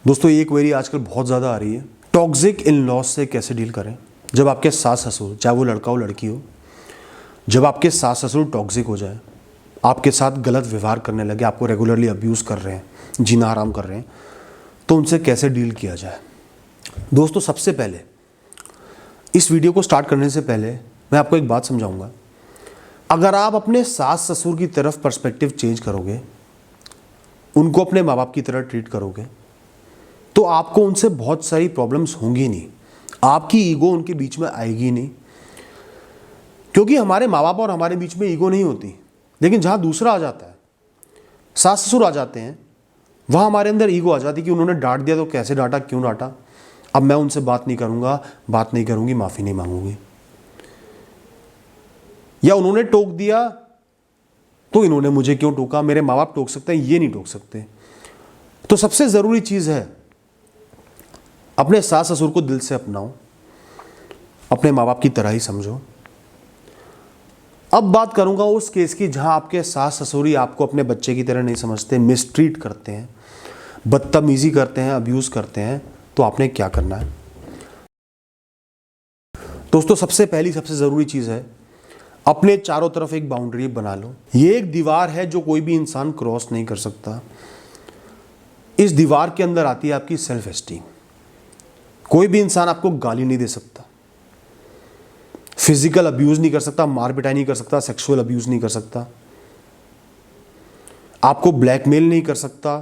दोस्तों ये क्वेरी आजकल बहुत ज़्यादा आ रही है, टॉक्सिक इन लॉज से कैसे डील करें। जब आपके सास ससुर, चाहे वो लड़का हो लड़की हो, जब आपके सास ससुर टॉक्सिक हो जाए, आपके साथ गलत व्यवहार करने लगे, आपको रेगुलरली अब्यूज़ कर रहे हैं, जीना हराम कर रहे हैं, तो उनसे कैसे डील किया जाए। दोस्तों सबसे पहले इस वीडियो को स्टार्ट करने से पहले मैं आपको एक बात समझाऊंगा। अगर आप अपने सास ससुर की तरफ पर्सपेक्टिव चेंज करोगे, उनको अपने माँ बाप की तरह ट्रीट करोगे, तो आपको उनसे बहुत सारी प्रॉब्लम्स होंगी नहीं, आपकी ईगो उनके बीच में आएगी नहीं। क्योंकि हमारे माँ बाप और हमारे बीच में ईगो नहीं होती, लेकिन जहाँ दूसरा आ जाता है, सास ससुर आ जाते हैं, वहाँ हमारे अंदर ईगो आ जाती है कि उन्होंने डांट दिया तो कैसे डांटा, क्यों डांटा, अब मैं उनसे बात नहीं करूँगा, बात नहीं करूँगी, माफ़ी नहीं मांगूंगी। या उन्होंने टोक दिया तो इन्होंने मुझे क्यों टोका, मेरे माँ बाप टोक सकते हैं, ये नहीं टोक सकते। तो सबसे ज़रूरी चीज़ है, अपने सास ससुर को दिल से अपनाओ, अपने माँ बाप की तरह ही समझो। अब बात करूंगा उस केस की जहां आपके सास ससुर ही आपको अपने बच्चे की तरह नहीं समझते, मिसट्रीट करते हैं, बदतमीजी करते हैं, अब्यूज़ करते हैं, तो आपने क्या करना है। दोस्तों सबसे पहली सबसे ज़रूरी चीज़ है, अपने चारों तरफ एक बाउंड्री बना लो। ये एक दीवार है जो कोई भी इंसान क्रॉस नहीं कर सकता। इस दीवार के अंदर आती है आपकी सेल्फ एस्टीम। कोई भी इंसान आपको गाली नहीं दे सकता, फिजिकल अब्यूज़ नहीं कर सकता, मार पिटाई नहीं कर सकता, सेक्सुअल अब्यूज़ नहीं कर सकता, आपको ब्लैकमेल नहीं कर सकता,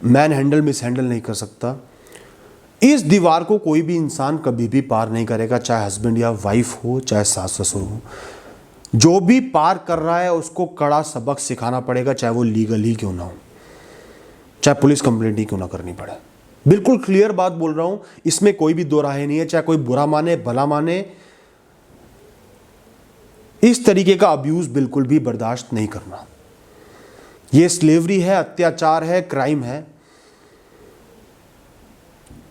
मैन हैंडल मिस हैंडल नहीं कर सकता। इस दीवार को कोई भी इंसान कभी भी पार नहीं करेगा, चाहे हस्बैंड या वाइफ हो, चाहे सास ससुर हो। जो भी पार कर रहा है उसको कड़ा सबक सिखाना पड़ेगा, चाहे वो लीगल ही क्यों ना हो, चाहे पुलिस कंप्लेंट ही क्यों ना करनी पड़े। बिल्कुल क्लियर बात बोल रहा हूं, इसमें कोई भी दो राहें नहीं है। चाहे कोई बुरा माने भला माने, इस तरीके का अब्यूज बिल्कुल भी बर्दाश्त नहीं करना। यह स्लेवरी है, अत्याचार है, क्राइम है।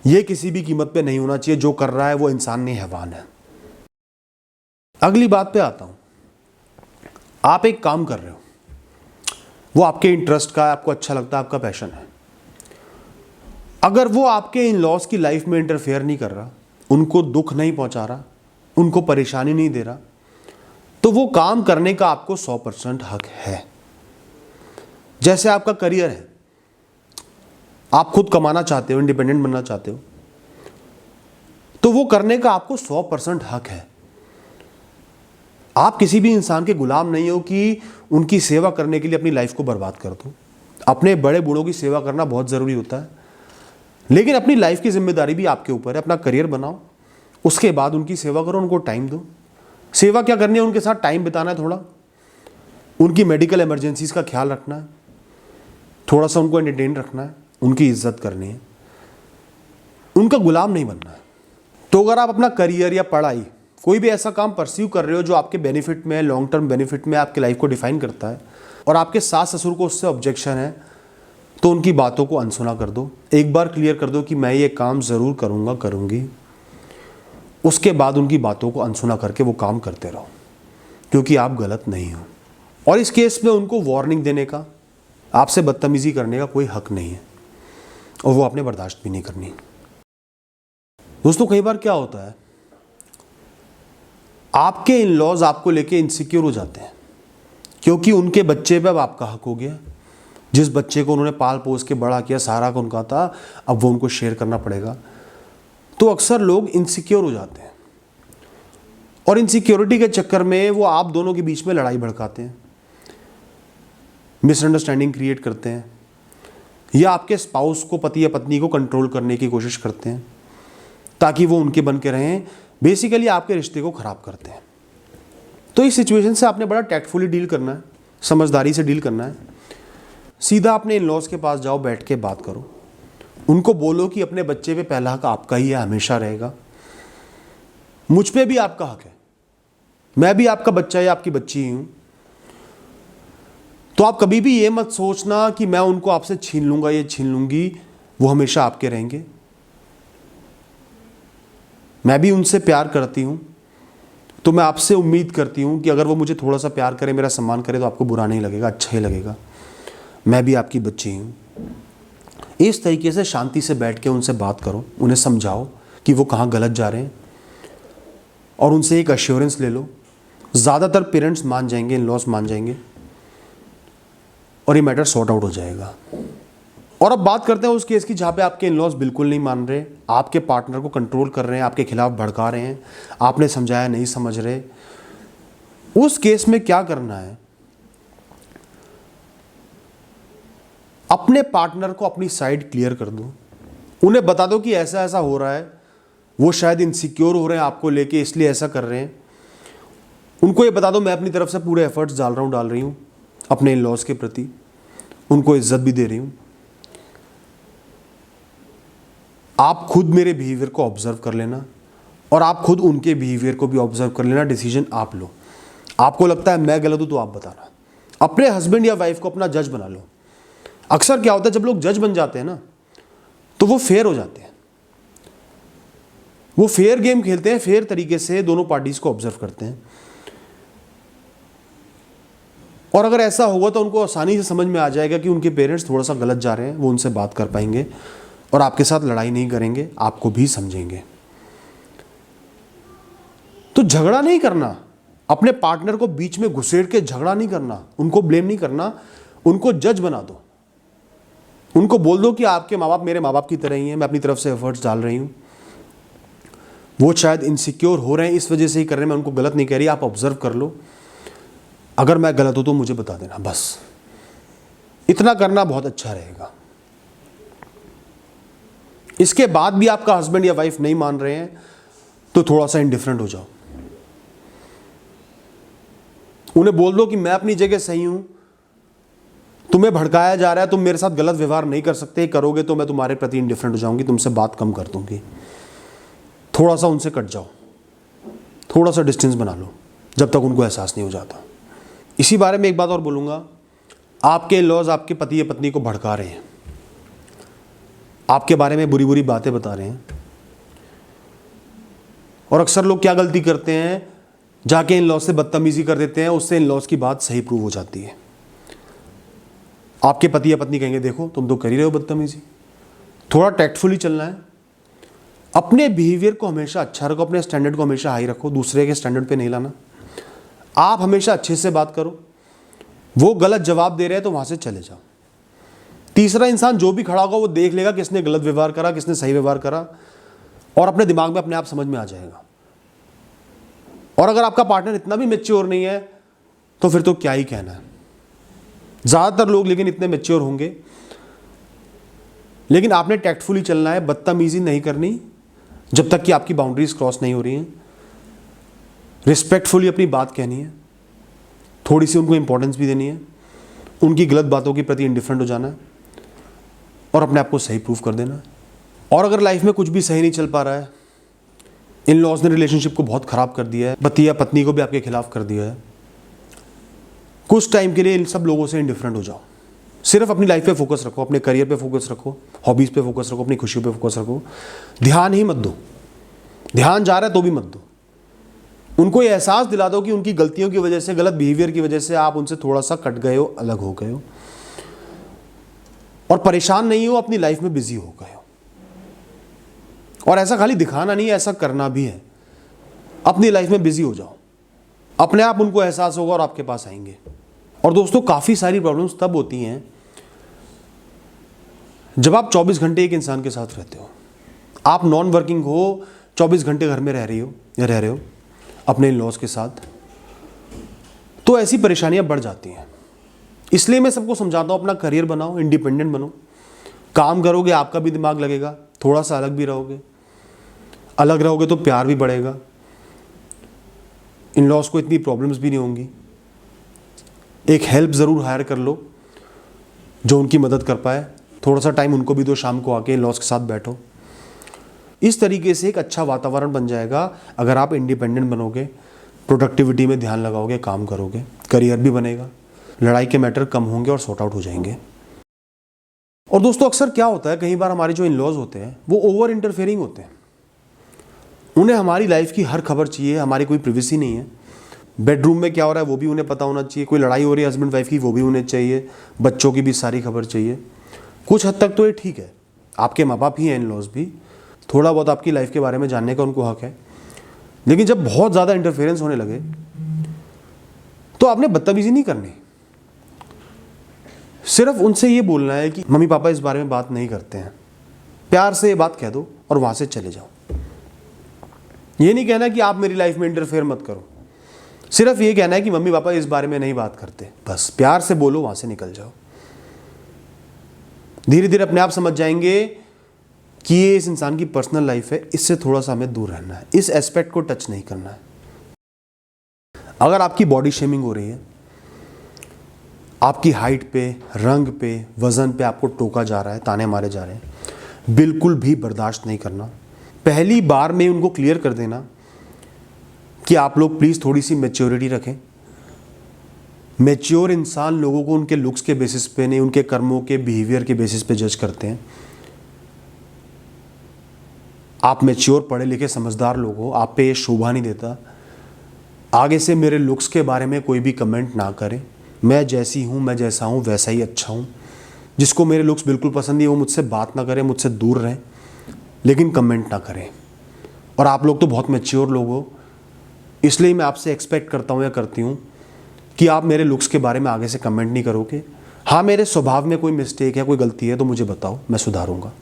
यह किसी भी कीमत पे नहीं होना चाहिए। जो कर रहा है वो इंसान नहीं, हैवान है। अगली बात पे आता हूं। आप एक काम कर रहे हो, वो आपके इंटरेस्ट का है, आपको अच्छा लगता है, आपका पैशन है। अगर वो आपके इन लॉज की लाइफ में इंटरफेयर नहीं कर रहा, उनको दुख नहीं पहुंचा रहा, उनको परेशानी नहीं दे रहा, तो वो काम करने का आपको 100% हक है। जैसे आपका करियर है, आप खुद कमाना चाहते हो, इंडिपेंडेंट बनना चाहते हो, तो वो करने का आपको 100% हक है। आप किसी भी इंसान के गुलाम नहीं हो कि उनकी सेवा करने के लिए अपनी लाइफ को बर्बाद कर दो। अपने बड़े बूढ़ों की सेवा करना बहुत ज़रूरी होता है, लेकिन अपनी लाइफ की जिम्मेदारी भी आपके ऊपर है। अपना करियर बनाओ, उसके बाद उनकी सेवा करो, उनको टाइम दो। सेवा क्या करनी है, उनके साथ टाइम बिताना है, थोड़ा उनकी मेडिकल इमरजेंसीज का ख्याल रखना है, थोड़ा सा उनको एंटरटेन रखना है, उनकी इज्जत करनी है, उनका गुलाम नहीं बनना है। तो अगर आप अपना करियर या पढ़ाई, कोई भी ऐसा काम परस्यू कर रहे हो जो आपके बेनिफिट में, लॉन्ग टर्म बेनिफिट में आपकी लाइफ को डिफाइन करता है, और आपके सास ससुर को उससे ऑब्जेक्शन है, तो उनकी बातों को अनसुना कर दो। एक बार क्लियर कर दो कि मैं ये काम ज़रूर करूँगा, करूँगी। उसके बाद उनकी बातों को अनसुना करके वो काम करते रहो, क्योंकि आप गलत नहीं हो। और इस केस में उनको वार्निंग देने का, आपसे बदतमीजी करने का कोई हक नहीं है, और वो आपने बर्दाश्त भी नहीं करनी। दोस्तों कई बार क्या होता है, आपके इन लॉज आपको लेके इनसिक्योर हो जाते हैं, क्योंकि उनके बच्चे पे अब आपका हक हो गया। जिस बच्चे को उन्होंने पाल पोस के बड़ा किया, सारा का उनका था, अब वो उनको शेयर करना पड़ेगा। तो अक्सर लोग इनसिक्योर हो जाते हैं, और इनसिक्योरिटी के चक्कर में वो आप दोनों के बीच में लड़ाई भड़काते हैं, मिसअंडरस्टैंडिंग क्रिएट करते हैं, या आपके स्पाउस को, पति या पत्नी को कंट्रोल करने की कोशिश करते हैं ताकि वो उनके बन के रहें। बेसिकली आपके रिश्ते को खराब करते हैं। तो इस सिचुएशन से आपने बड़ा टैक्टफुली डील करना है, समझदारी से डील करना है। सीधा अपने इन लॉज के पास जाओ, बैठ के बात करो, उनको बोलो कि अपने बच्चे पे पहला हक आपका ही है, हमेशा रहेगा। मुझ पे भी आपका हक है, मैं भी आपका बच्चा या आपकी बच्ची ही हूं। तो आप कभी भी ये मत सोचना कि मैं उनको आपसे छीन लूंगा, ये छीन लूंगी, वो हमेशा आपके रहेंगे। मैं भी उनसे प्यार करती हूं, तो मैं आपसे उम्मीद करती हूं कि अगर वो मुझे थोड़ा सा प्यार करे, मेरा सम्मान करे, तो आपको बुरा नहीं लगेगा, अच्छा ही लगेगा। मैं भी आपकी बच्ची हूं। इस तरीके से शांति से बैठ के उनसे बात करो, उन्हें समझाओ कि वो कहाँ गलत जा रहे हैं और उनसे एक अश्योरेंस ले लो। ज़्यादातर पेरेंट्स मान जाएंगे, इन लॉज मान जाएंगे और ये मैटर सॉर्ट आउट हो जाएगा। और अब बात करते हैं उस केस की जहाँ पे आपके इन लॉज बिल्कुल नहीं मान रहे, आपके पार्टनर को कंट्रोल कर रहे हैं, आपके खिलाफ भड़का रहे हैं, आपने समझाया नहीं समझ रहे। उस केस में क्या करना है, अपने पार्टनर को अपनी साइड क्लियर कर दो, उन्हें बता दो कि ऐसा ऐसा हो रहा है, वो शायद इनसिक्योर हो रहे हैं आपको लेके इसलिए ऐसा कर रहे हैं। उनको ये बता दो मैं अपनी तरफ से पूरे एफर्ट्स डाल रही हूँ अपने इन लॉज के प्रति, उनको इज्जत भी दे रही हूँ। आप खुद मेरे बिहेवियर को ऑब्जर्व कर लेना और आप खुद उनके बिहेवियर को भी ऑब्जर्व कर लेना, डिसीजन आप लो। आपको लगता है मैं गलत हूँ तो आप बताना। अपने हस्बैंड या वाइफ को अपना जज बना लो। अक्सर क्या होता है जब लोग जज बन जाते हैं ना तो वो फेयर हो जाते हैं, वो फेयर गेम खेलते हैं, फेयर तरीके से दोनों पार्टीज को ऑब्जर्व करते हैं। और अगर ऐसा होगा तो उनको आसानी से समझ में आ जाएगा कि उनके पेरेंट्स थोड़ा सा गलत जा रहे हैं, वो उनसे बात कर पाएंगे और आपके साथ लड़ाई नहीं करेंगे, आपको भी समझेंगे। तो झगड़ा नहीं करना, अपने पार्टनर को बीच में घुसेड़ के झगड़ा नहीं करना, उनको ब्लेम नहीं करना, उनको जज बना दो। उनको बोल दो कि आपके माँ बाप मेरे माँ बाप की तरह ही हैं, मैं अपनी तरफ से एफर्ट्स डाल रही हूँ, वो शायद इनसिक्योर हो रहे हैं इस वजह से ही कर रहे हैं, मैं उनको गलत नहीं कह रही, आप ऑब्जर्व कर लो, अगर मैं गलत हूं तो मुझे बता देना। बस इतना करना बहुत अच्छा रहेगा। इसके बाद भी आपका हस्बैंड या वाइफ नहीं मान रहे हैं तो थोड़ा सा इंडिफरेंट हो जाओ, उन्हें बोल दो कि मैं अपनी जगह सही हूं, तुम्हें भड़काया जा रहा है, तुम मेरे साथ गलत व्यवहार नहीं कर सकते, करोगे तो मैं तुम्हारे प्रति इंडिफरेंट हो जाऊंगी, तुमसे बात कम कर दूंगी। थोड़ा सा उनसे कट जाओ, थोड़ा सा डिस्टेंस बना लो जब तक उनको एहसास नहीं हो जाता। इसी बारे में एक बात और बोलूंगा, आपके लॉज आपके पति या पत्नी को भड़का रहे हैं, आपके बारे में बुरी बुरी बातें बता रहे हैं, और अक्सर लोग क्या गलती करते हैं, जाके इन लॉज से बदतमीजी कर देते हैं, उससे इन लॉज की बात सही प्रूव हो जाती है। आपके पति या पत्नी कहेंगे देखो तुम तो कर ही रहे हो बदतमीजी। थोड़ा टैक्टफुली चलना है, अपने बिहेवियर को हमेशा अच्छा रखो, अपने स्टैंडर्ड को हमेशा हाई रखो, दूसरे के स्टैंडर्ड पे नहीं लाना। आप हमेशा अच्छे से बात करो, वो गलत जवाब दे रहे हैं तो वहां से चले जाओ। तीसरा इंसान जो भी खड़ा होगा वो देख लेगा किसने गलत व्यवहार करा, किसने सही व्यवहार करा, और अपने दिमाग में अपने आप समझ में आ जाएगा। और अगर आपका पार्टनर इतना भी मैच्योर नहीं है तो फिर तो क्या ही कहना है। ज्यादातर लोग लेकिन इतने मैच्योर होंगे, लेकिन आपने टैक्टफुली चलना है, बदतमीजी नहीं करनी जब तक कि आपकी बाउंड्रीज क्रॉस नहीं हो रही हैं। रिस्पेक्टफुली अपनी बात कहनी है, थोड़ी सी उनको इंपॉर्टेंस भी देनी है, उनकी गलत बातों के प्रति इंडिफरेंट हो जाना है और अपने आप को सही प्रूफ कर देना है। और अगर लाइफ में कुछ भी सही नहीं चल पा रहा है, इन लॉज ने रिलेशनशिप को बहुत खराब कर दिया है, पति या पत्नी को भी आपके खिलाफ कर दिया है, कुछ टाइम के लिए इन सब लोगों से इंडिफरेंट हो जाओ। सिर्फ अपनी लाइफ पे फोकस रखो, अपने करियर पे फोकस रखो, हॉबीज पे फोकस रखो, अपनी खुशियों पे फोकस रखो। ध्यान ही मत दो, ध्यान जा रहा है तो भी मत दो। उनको ये एहसास दिला दो कि उनकी गलतियों की वजह से, गलत बिहेवियर की वजह से आप उनसे थोड़ा सा कट गए हो, अलग हो गए हो, और परेशान नहीं हो, अपनी लाइफ में बिजी हो गए हो। और ऐसा खाली दिखाना नहीं है, ऐसा करना भी है। अपनी लाइफ में बिजी हो जाओ, अपने आप उनको एहसास होगा और आपके पास आएंगे। और दोस्तों काफी सारी प्रॉब्लम्स तब होती हैं जब आप 24 घंटे एक इंसान के साथ रहते हो, आप नॉन वर्किंग हो, 24 घंटे घर में रह रही हो या रह रहे हो अपने इन लॉज के साथ, तो ऐसी परेशानियां बढ़ जाती हैं। इसलिए मैं सबको समझाता हूं अपना करियर बनाओ, इंडिपेंडेंट बनो, काम करोगे आपका भी दिमाग लगेगा, थोड़ा सा अलग भी रहोगे, अलग रहोगे तो प्यार भी बढ़ेगा, इन लॉज को इतनी प्रॉब्लम्स भी नहीं होंगी। एक हेल्प ज़रूर हायर कर लो जो उनकी मदद कर पाए, थोड़ा सा टाइम उनको भी दो, शाम को आके इन लॉज के साथ बैठो। इस तरीके से एक अच्छा वातावरण बन जाएगा अगर आप इंडिपेंडेंट बनोगे, प्रोडक्टिविटी में ध्यान लगाओगे, काम करोगे, करियर भी बनेगा, लड़ाई के मैटर कम होंगे और सॉर्ट आउट हो जाएंगे। और दोस्तों अक्सर क्या होता है, कई बार हमारे जो इन लॉज होते हैं वो ओवर इंटरफेयरिंग होते हैं, उन्हें हमारी लाइफ की हर खबर चाहिए, हमारी कोई प्रिवेसी नहीं है। बेडरूम में क्या हो रहा है वो भी उन्हें पता होना चाहिए, कोई लड़ाई हो रही है हस्बैंड वाइफ की वो भी उन्हें चाहिए, बच्चों की भी सारी खबर चाहिए, कुछ हद तक तो ये ठीक है, आपके माँ बाप ही हैं, इन लॉज भी, थोड़ा बहुत आपकी लाइफ के बारे में जानने का उनको हक है। लेकिन जब बहुत ज़्यादा इंटरफेरेंस होने लगे तो आपने बदतमीजी नहीं करनी, सिर्फ उनसे ये बोलना है कि मम्मी पापा इस बारे में बात नहीं करते हैं, प्यार से ये बात कह दो और वहाँ से चले जाओ। ये नहीं कहना कि आप मेरी लाइफ में इंटरफेयर मत करो, सिर्फ ये कहना है कि मम्मी पापा इस बारे में नहीं बात करते, बस प्यार से बोलो, वहाँ से निकल जाओ। धीरे धीरे अपने आप समझ जाएंगे कि ये इस इंसान की पर्सनल लाइफ है, इससे थोड़ा सा हमें दूर रहना है, इस एस्पेक्ट को टच नहीं करना है। अगर आपकी बॉडी शेमिंग हो रही है, आपकी हाइट पे, रंग पे, वजन पे आपको टोका जा रहा है, ताने मारे जा रहे हैं, बिल्कुल भी बर्दाश्त नहीं करना। पहली बार में उनको क्लियर कर देना कि आप लोग प्लीज़ थोड़ी सी मैच्योरिटी रखें। मैच्योर इंसान लोगों को उनके लुक्स के बेसिस पे नहीं, उनके कर्मों के बिहेवियर के बेसिस पे जज करते हैं। आप मैच्योर, पढ़े लिखे, समझदार लोग हो, आप पे ये शोभा नहीं देता। आगे से मेरे लुक्स के बारे में कोई भी कमेंट ना करें, मैं जैसी हूँ, मैं जैसा हूँ वैसा ही अच्छा हूँ। जिसको मेरे लुक्स बिल्कुल पसंद नहीं, वो मुझसे बात ना करें, मुझसे दूर रहें, लेकिन कमेंट ना करें। और आप लोग तो बहुत मैच्योर लोग हो, इसलिए मैं आपसे एक्सपेक्ट करता हूँ या करती हूँ कि आप मेरे लुक्स के बारे में आगे से कमेंट नहीं करोगे। हाँ, मेरे स्वभाव में कोई मिस्टेक है, कोई गलती है तो मुझे बताओ, मैं सुधारूंगा।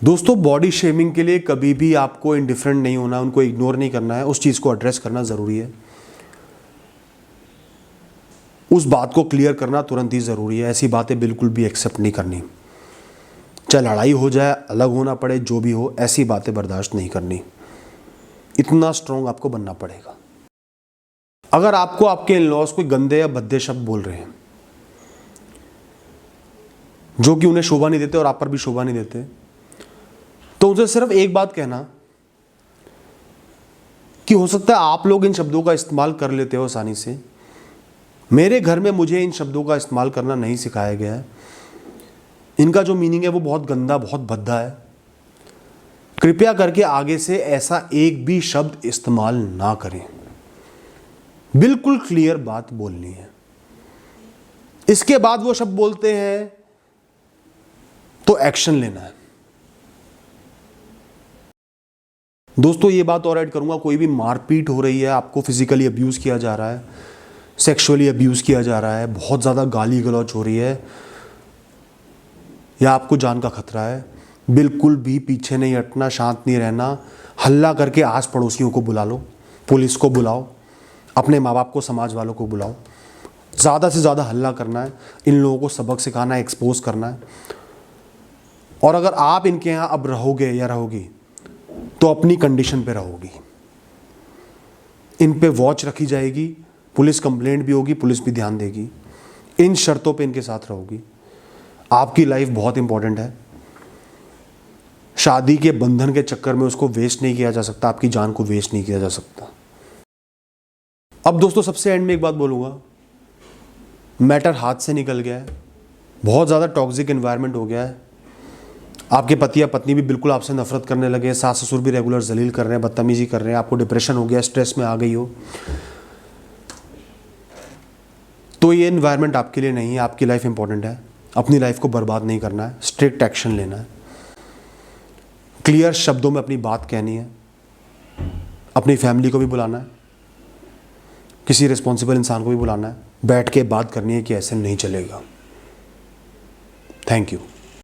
दोस्तों, बॉडी शेमिंग के लिए कभी भी आपको इंडिफरेंट नहीं होना, उनको इग्नोर नहीं करना है, उस चीज़ को एड्रेस करना ज़रूरी है। उस बात को क्लियर करना तुरंत ही ज़रूरी है। ऐसी बातें बिल्कुल भी एक्सेप्ट नहीं करनी, चाहे लड़ाई हो जाए, अलग होना पड़े, जो भी हो, ऐसी बातें बर्दाश्त नहीं करनी। इतना स्ट्रॉन्ग आपको बनना पड़ेगा। अगर आपको आपके इन-लॉज कोई गंदे या भद्दे शब्द बोल रहे हैं जो कि उन्हें शोभा नहीं देते और आप पर भी शोभा नहीं देते, तो उनसे सिर्फ एक बात कहना कि हो सकता है आप लोग इन शब्दों का इस्तेमाल कर लेते हो आसानी से, मेरे घर में मुझे इन शब्दों का इस्तेमाल करना नहीं सिखाया गया है, इनका जो मीनिंग है वो बहुत गंदा, बहुत भद्दा है। कृपया करके आगे से ऐसा एक भी शब्द इस्तेमाल ना करें। बिल्कुल क्लियर बात बोलनी है। इसके बाद वो शब्द बोलते हैं तो एक्शन लेना है। दोस्तों, ये बात और ऐड करूंगा, कोई भी मारपीट हो रही है, आपको फिजिकली अब्यूज़ किया जा रहा है, सेक्सुअली अब्यूज़ किया जा रहा है, बहुत ज़्यादा गाली गलौज हो रही है, या आपको जान का खतरा है, बिल्कुल भी पीछे नहीं हटना, शांत नहीं रहना। हल्ला करके आस पड़ोसियों को बुला लो, पुलिस को बुलाओ, अपने माँ बाप को, समाज वालों को बुलाओ। ज़्यादा से ज़्यादा हल्ला करना है, इन लोगों को सबक सिखाना है, एक्सपोज करना है। और अगर आप इनके यहाँ अब रहोगे या रहोगी तो अपनी कंडीशन पे रहोगी। इन पे वॉच रखी जाएगी, पुलिस कंप्लेंट भी होगी, पुलिस भी ध्यान देगी। इन शर्तों पे इनके साथ रहोगी। आपकी लाइफ बहुत इंपॉर्टेंट है। शादी के बंधन के चक्कर में उसको वेस्ट नहीं किया जा सकता, आपकी जान को वेस्ट नहीं किया जा सकता। अब दोस्तों, सबसे एंड में एक बात बोलूँगा, मैटर हाथ से निकल गया है, बहुत ज़्यादा टॉक्सिक एनवायरनमेंट हो गया है, आपके पति या पत्नी भी बिल्कुल आपसे नफरत करने लगे, सास ससुर भी रेगुलर जलील कर रहे हैं, बदतमीजी कर रहे हैं, आपको डिप्रेशन हो गया, स्ट्रेस में आ गई हो, तो ये एनवायरनमेंट आपके लिए नहीं है। आपकी लाइफ इंपॉर्टेंट है, अपनी लाइफ को बर्बाद नहीं करना है, स्ट्रिक्ट एक्शन लेना है, क्लियर शब्दों में अपनी बात कहनी है, अपनी फैमिली को भी बुलाना है, किसी रिस्पॉन्सिबल इंसान को भी बुलाना है, बैठ के बात करनी है कि ऐसे नहीं चलेगा। Thank you.